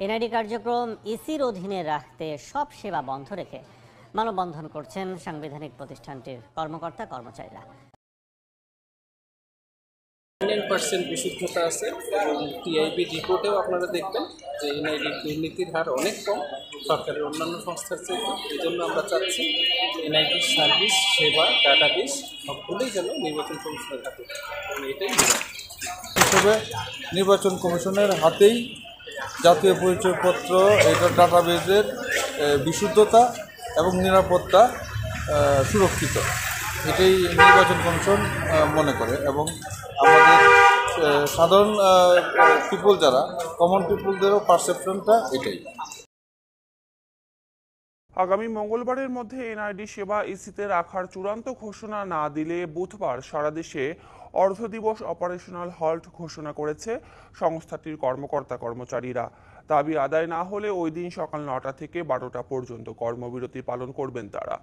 NID কার্যক্রম ইসির অধীনে রাখতে সব সেবা বন্ধ রেখে মানববন্ধন করছেন সাংবিধানিক প্রতিষ্ঠানটির কর্মকর্তা কর্মচারীরা। 99% বিশুদ্ধতা আছে এবং টিআইবি রিপোর্টেও আপনারা দেখবেন যে এনআইডির দুর্নীতির হার অনেক কম সরকারের অন্যান্য সংস্থার থেকে। এই জন্য আমরা চাচ্ছি এনআইডির সার্ভিস, সেবা, ডাটাবেস সবগুলোই যেন নির্বাচন কমিশনের হাতে, এবং এটাই হিসেবে নির্বাচন কমিশনের হাতেই জাতীয় পরিচয়পত্র এটা ডাটাবেজের বিশুদ্ধতা এবং নিরাপত্তা সুরক্ষিত, এটাই নির্বাচন কমিশন মনে করে। এবং আমাদের সাধারণ পিপল যারা কমন পিপলদেরও পারসেপশনটা এটাই। আগামী মঙ্গলবারের মধ্যে এনআইডি সেবা ইসিতে রাখার চূড়ান্ত ঘোষণা না দিলে বুধবার সারা দেশে অর্ধদিবস অপারেশনাল হল্ট ঘোষণা করেছে সংস্থাটির কর্মকর্তা কর্মচারীরা। দাবি আদায় না হলে ওই দিন সকাল 9টা থেকে 12টা পর্যন্ত কর্মবিরতি পালন করবেন তারা।